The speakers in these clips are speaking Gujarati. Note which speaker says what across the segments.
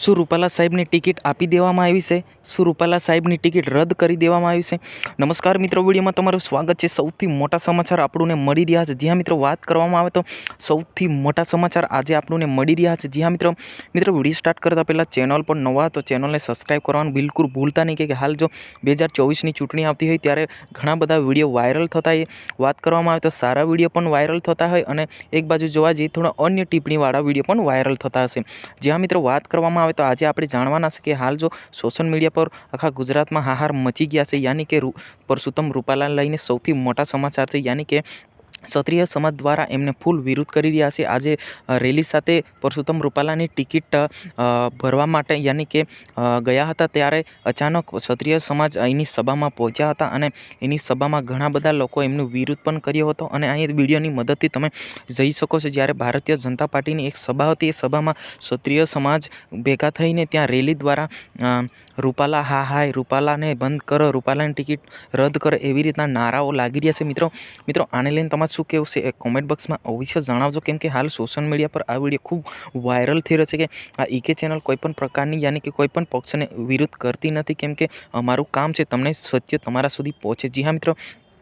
Speaker 1: શું રૂપાલા સાહેબની ટિકિટ આપી દેવામાં આવી છે? શું રૂપાલા સાહેબની ટિકિટ રદ કરી દેવામાં આવી છે? નમસ્કાર મિત્રો, વિડીયોમાં તમારું સ્વાગત છે. સૌથી મોટા સમાચાર આપણને મળી રહ્યા છે. જ્યાં મિત્રો વાત કરવામાં આવે તો સૌથી મોટા સમાચાર આજે આપણને મળી રહ્યા છે. જ્યાં મિત્રો વિડીયો સ્ટાર્ટ કરતાં પહેલાં ચેનલ પર નવા તો ચેનલને સબસ્ક્રાઈબ કરવાનું બિલકુલ ભૂલતા નહીં કે હાલ જો 2024ની ચૂંટણી આવતી હોય ત્યારે ઘણા બધા વિડીયો વાયરલ થતા હોય. વાત કરવામાં આવે તો સારા વિડીયો પણ વાયરલ થતા હોય અને એક બાજુ જોવા જઈએ થોડા અન્ય ટિપ્પણીવાળા વિડીયો પણ વાયરલ થતા હશે. જ્યાં મિત્રો વાત કરવામાં આવે તો આજે આપણે જાણવાના છે કે હાલ જો સોશિયલ મીડિયા પર આખા ગુજરાતમાં હાહાર મચી ગયા છે. યાની કે પરસોત્તમ રૂપાલા લઈને સૌથી મોટા સમાચાર છે. યાની કે ક્ષત્રિય સમાજ દ્વારા એમને ફૂલ વિરોધ કરી રહ્યા છે. આજે રેલી સાથે પરસોત્તમ રૂપાલાની ટિકિટ ભરવા માટે યાની કે ગયા હતા ત્યારે અચાનક ક્ષત્રિય સમાજ અહીંની સભામાં પહોંચ્યા હતા અને એની સભામાં ઘણા બધા લોકો એમનો વિરોધ પણ કર્યો હતો. અને અહીં વિડીયોની મદદથી તમે જઈ શકો છો. જ્યારે ભારતીય જનતા પાર્ટીની એક સભા હતી, એ સભામાં ક્ષત્રિય સમાજ ભેગા થઈને ત્યાં રેલી દ્વારા રૂપાલા હા હાય, રૂપાલાને બંધ કરો, રૂપાલાની ટિકિટ રદ કરો, એવી રીતના નારાઓ લાગી રહ્યા છે. મિત્રો આને લઈને તમારે શું કહેવું છે એ કોમેન્ટ બોક્સમાં અવશ્ય જણાવજો. કેમ કે હાલ સોશિયલ મીડિયા પર આ વિડીયો ખૂબ વાયરલ થઈ રહ્યો છે કે આ ઈકે ચેનલ કોઈપણ પ્રકારની યાની કે કોઈપણ પક્ષને વિરોધ કરતી નથી. કેમ કે અમારું કામ છે તમને સત્ય તમારા સુધી પહોંચે. જી હા મિત્રો,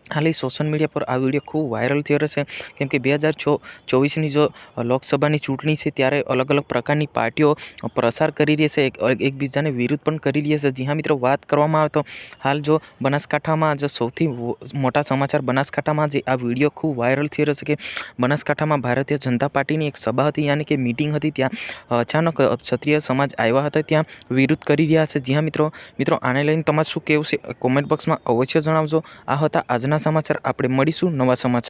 Speaker 1: હાલ સોશિયલ મીડિયા પર આ વિડીયો ખૂબ વાયરલ થઈ રહ્યો છે. કેમ કે 2024ની જો લોકસભાની ચૂંટણી છે ત્યારે અલગ અલગ પ્રકારની પાર્ટીઓ પ્રસાર કરી રહી છે, એકબીજાને વિરોધ પણ કરી રહી છે. જી હા મિત્રો, વાત કરવામાં આવે તો હાલ જો બનાસકાંઠામાં જો સૌથી મોટા સમાચાર બનાસકાંઠામાં જે આ વિડીયો ખૂબ વાયરલ થઈ રહ્યો છે કે બનાસકાંઠામાં ભારતીય જનતા પાર્ટીની એક સભા હતી યાની કે મિટિંગ હતી. ત્યાં અચાનક ક્ષત્રિય સમાજ આવ્યા હતા, ત્યાં વિરોધ કરી રહ્યા છે. જી હા મિત્રો આને લઈને તમારે શું કહેવું છે કોમેન્ટ બોક્સમાં અવશ્ય જણાવજો. આ હતા આજના સમાચાર. આપણે મળીશું નવા સમાચાર.